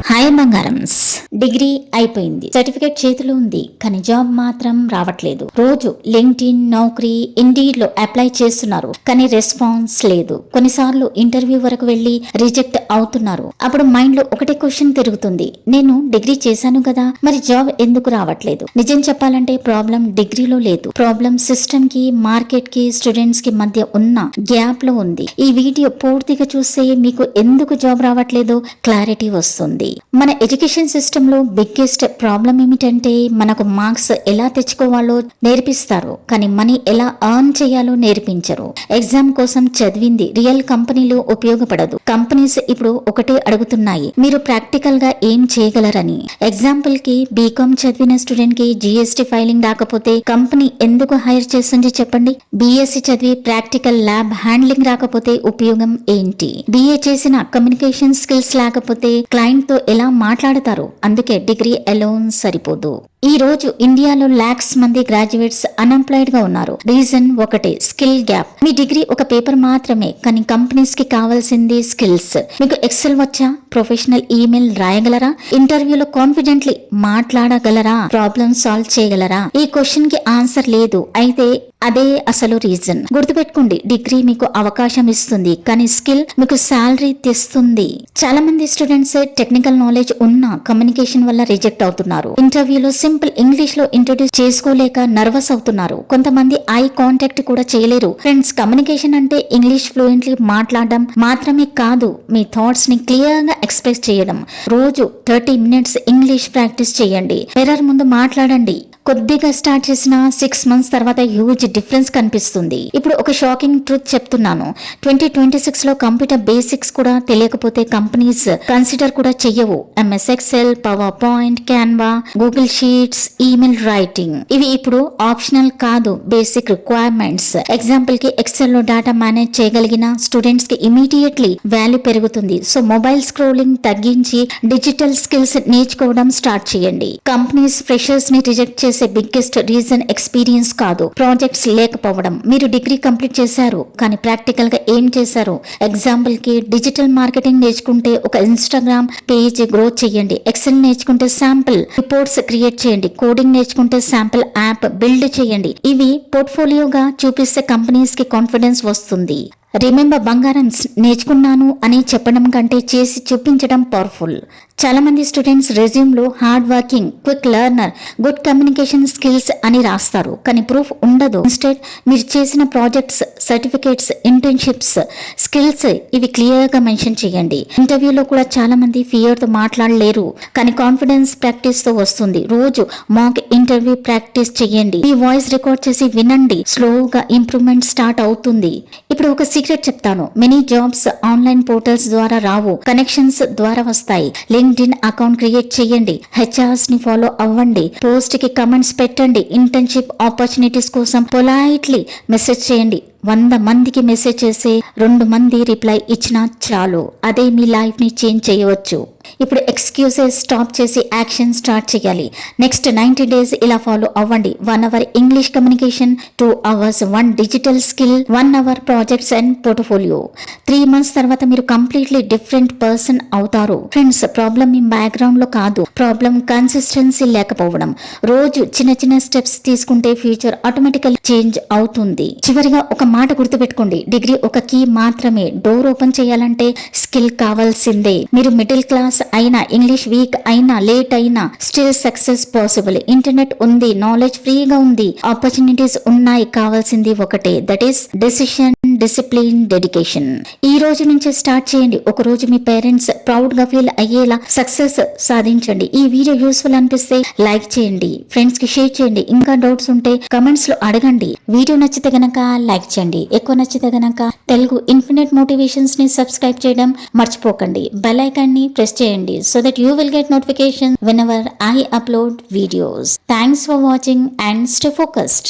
Hi బంగారమ్స్, degree అయిపోయింది, certificate చేతిలో ఉంది, కానీ జాబ్ మాత్రం రావట్లేదు. రోజు లింక్డ్ఇన్, నౌకరీ, ఇండీడ్ లో అప్లై చేస్తున్నారు, కానీ రెస్పాన్స్ లేదు. కొన్నిసార్లు ఇంటర్వ్యూ వరకు వెళ్లి రిజెక్ట్ అవుతున్నారు. అప్పుడు మైండ్ లో ఒకటే క్వశ్చన్ తిరుగుతుంది, నేను డిగ్రీ చేశాను కదా, మరి జాబ్ ఎందుకు రావట్లేదు? నిజం చెప్పాలంటే ప్రాబ్లం డిగ్రీలో లేదు, ప్రాబ్లం సిస్టమ్ కి, మార్కెట్ కి, స్టూడెంట్స్ కి మధ్య ఉన్న గ్యాప్ లో ఉంది. ఈ వీడియో పూర్తిగా చూస్తే మీకు ఎందుకు జాబ్ రావట్లేదో క్లారిటీ వస్తుంది. మన ఎడ్యుకేషన్ సిస్టమ్ లో బిగ్గెస్ట్ ప్రాబ్లం ఏమిటంటే మనకు మార్క్స్ ఎలా తెచ్చుకోవాలో నేర్పిస్తారు, కానీ మనీ ఎలా ఎర్న్ చేయాలో నేర్పించరు. ఎగ్జామ్ కోసం చదివింది రియల్ కంపెనీలో ఉపయోగపడదు. కంపెనీస్ ఇప్పుడు ఒకటే అడుగుతున్నాయి, మీరు ప్రాక్టికల్ గా ఏం చేయగలరని. ఎగ్జాంపుల్ కి బీకామ్ చదివిన స్టూడెంట్ కి జిఎస్టీ ఫైలింగ్ రాకపోతే కంపెనీ ఎందుకు హైర్ చేస్తుంది చెప్పండి? బిఎస్సి చదివి ప్రాక్టికల్ ల్యాబ్ హ్యాండ్లింగ్ రాకపోతే ఉపయోగం ఏంటి? బిఏ చేసిన కమ్యూనికేషన్ స్కిల్స్ లేకపోతే క్లయింట్ తో ఎలా మాట్లాడతారు? అందుకే డిగ్రీ అలోన్ సరిపోదు. ఈ రోజు ఇండియాలో లాక్స్ మంది గ్రాడ్యుయేట్స్ అన్ఎంప్లాయిడ్ గా ఉన్నారు. రీజన్ ఒకటే, స్కిల్ గ్యాప్. మీ డిగ్రీ ఒక పేపర్ మాత్రమే, కానీ కంపెనీస్ కి కావాల్సింది స్కిల్స్. మీకు ఎక్సెల్ వచ్చా? ప్రొఫెషనల్ ఈమెయిల్ రాయగలరా? ఇంటర్వ్యూలో కాన్ఫిడెంట్లీ మాట్లాడగలరా? ప్రాబ్లమ్ సాల్వ్ చేయగలరా? ఈ క్వశ్చన్ కి ఆన్సర్ లేదు. అయితే అదే అసలు రీజన్. గుర్తుపెట్టుకోండి, డిగ్రీ మీకు అవకాశం ఇస్తుంది, కానీ స్కిల్ మీకు శాలరీ తెస్తుంది. చాలా మంది స్టూడెంట్స్ టెక్నికల్ నాలెడ్జ్ ఉన్న కమ్యూనికేషన్ వల్ల రిజెక్ట్ అవుతున్నారు. ఇంటర్వ్యూలో సింపుల్ ఇంగ్లీష్ లో ఇంట్రొడ్యూస్ చేసుకోలేక నర్వస్ అవుతున్నారు. కొంతమంది ఐ కాంటాక్ట్ కూడా చేయలేరు. ఫ్రెండ్స్, కమ్యూనికేషన్ అంటే ఇంగ్లీష్ ఫ్లూయెంట్లీ మాట్లాడడం మాత్రమే కాదు, మీ థాట్స్ ని క్లియర్ గా ఎక్స్ప్రెస్ చేయడం. రోజు 30 minutes ఇంగ్లీష్ ప్రాక్టీస్ చేయండి. మిర్రర్ ముందు మాట్లాడండి. కొద్దిగా స్టార్ట్ చేసిన 6 months తర్వాత హ్యూజ్ డిఫరెన్స్ కనిపిస్తుంది. ఇప్పుడు ఒక షాకింగ్ ట్రూత్ చెప్తున్నాను, 2026 లో కంప్యూటర్ బేసిక్స్ కూడా తెలియకపోతే కంపెనీస్ కన్సిడర్ కూడా చెయ్యవు. MS Excel, PowerPoint, Canva, Google Sheets, email writing, ఇవి ఇప్పుడు ఆప్షనల్ కాదు, బేసిక్ రిక్వైర్మెంట్స్. ఎగ్జాంపుల్ కి ఎక్సెల్ లో డేటా మేనేజ్ చేయగలిగిన స్టూడెంట్స్ కి ఇమీడియట్లీ వాల్యూ పెరుగుతుంది. సో మొబైల్ స్క్రోలింగ్ తగ్గించి డిజిటల్ స్కిల్స్ నేర్చుకోవడం స్టార్ట్ చేయండి. కంపెనీస్ ఫ్రెషర్స్ ని రిజెక్ట్ చేసే బిగ్గెస్ట్ రీజన్ ఎక్స్పీరియన్స్ కాదు, ప్రాజెక్ట్స్ లేకపోవడం. మీరు డిగ్రీ కంప్లీట్ చేశారు, కానీ ప్రాక్టికల్ గా ఏం చేశారు? ఎగ్జాంపుల్ కి డిజిటల్ మార్కెటింగ్ నేర్చుకుంటే ఒక ఇన్స్టాగ్రామ్ పేజ్ గ్రోత్ చేయండి. ఎక్సెల్ నేర్చుకుంటే శాంపుల్ రిపోర్ట్స్ క్రియేట్ చేయండి. కోడింగ్ నేర్చుకుంటే శాంపుల్ యాప్ బిల్డ్ చేయండి. ఇవి పోర్ట్ఫోలియోగా చూపిస్తే కంపెనీస్ కి కాన్ఫిడెన్స్ వస్తుంది. రిమెంబర్, బంగారం నేర్చుకున్నాను అని చెప్పడం కంటే చేసి చూపించడం పవర్ఫుల్. చాలా మంది స్టూడెంట్స్ రెజ్యూమ్ లో hard working, quick learner, good communication skills అని రాస్తారు, కానీ ప్రూఫ్ ఉండదు. ఇన్స్టెడ్ మీరు చేసిన ప్రాజెక్ట్స్, సర్టిఫికేట్స్, ఇంటర్న్షిప్స్, స్కిల్స్ ఇవి క్లియర్ గా మెన్షన్ చేయండి. ఇంటర్వ్యూలో కూడా చాలా మంది ఫియర్ తో మాట్లాడలేరు, కానీ కాన్ఫిడెన్స్ ప్రాక్టీస్ తో వస్తుంది. రోజు మాక్ ఇంటర్వ్యూ ప్రాక్టీస్ చేయండి. మీ వాయిస్ రికార్డ్ చేసి వినండి. స్లోగా ఇంప్రూవ్మెంట్ స్టార్ట్ అవుతుంది. ఇప్పుడు ఒక సీక్రెట్ చెప్తాను, మెనీ జాబ్స్ ఆన్లైన్ పోర్టల్స్ ద్వారా రావు, కనెక్షన్స్ ద్వారా వస్తాయి. లింక్డ్ఇన్ అకౌంట్ క్రియేట్ చేయండి. హెచ్ఆర్స్ ని ఫాలో అవ్వండి. పోస్ట్ కి కమెంట్స్ పెట్టండి. ఇంటర్న్షిప్ ఆపర్చునిటీస్ కోసం పొలైట్లీ మెసేజ్ చేయండి. 100 మందికి మెసేజ్ చేసి 2 మంది రిప్లై ఇచ్చినా చాలు, అదే మీ లైఫ్ ని చేంజ్ చేయవచ్చు. ఇప్పుడు ఎక్స్క్యూజెస్ స్టాప్ చేసి యాక్షన్ స్టార్ట్ చేయాలి. నెక్స్ట్ 90 days ఇలా ఫాలో అవ్వండి. 1 hour English communication, 2 hours 1 digital skill, 1 hour projects and portfolio. 3 months తర్వాత మీరు కంప్లీట్లీ డిఫరెంట్ పర్సన్ అవుతారు. ఫ్రెండ్స్, ప్రాబ్లం మీ బ్యాక్గ్రౌండ్ లో కాదు, ప్రాబ్లం కన్సిస్టెన్సీ లేకపోవడం. రోజు చిన్న చిన్న స్టెప్స్ తీసుకుంటే ఫ్యూచర్ ఆటోమేటికల్ చేంజ్ అవుతుంది. చివరిగా ఒక మాట గుర్తుపెట్టుకోండి, డిగ్రీ ఒక కీ మాత్రమే. డోర్ ఓపెన్ చేయాలంటే స్కిల్ కావాల్సిందే. మీరు మిడిల్ క్లాస్ అయినా, ఇంగ్లీష్ వీక్ అయినా, లేట్ అయినా, స్టిల్ సక్సెస్ పాసిబుల్. ఇంటర్నెట్ ఉంది, నాలెడ్జ్ ఫ్రీగా ఉంది, ఆపర్చునిటీస్ ఉన్నాయి. కావాల్సింది ఒకటే, that is decision, discipline, dedication. ఈ రోజు నుంచి స్టార్ట్ చేయండి. ఒక రోజు మీ పేరెంట్స్ ప్రౌడ్ గా ఫీల్ అయ్యేలా సక్సెస్ సాధించండి. ఈ వీడియో యూస్ఫుల్ అనిపిస్తే లైక్ చేయండి, ఫ్రెండ్స్ కి షేర్ చేయండి. ఇంకా డౌట్స్ ఉంటే కమెంట్స్ లో అడగండి. వీడియో నచ్చితే గనక లైక్ చేయండి, ఎక్కువ నచ్చితే గనక తెలుగు ఇన్ఫినిట్ మోటివేషన్స్ ని సబ్స్క్రైబ్ చేయడం మర్చిపోకండి. బెల్ ఐకాన్ ని ప్రెస్ చేయండి, so that you will get notification whenever I upload videos. Thanks for watching and stay focused.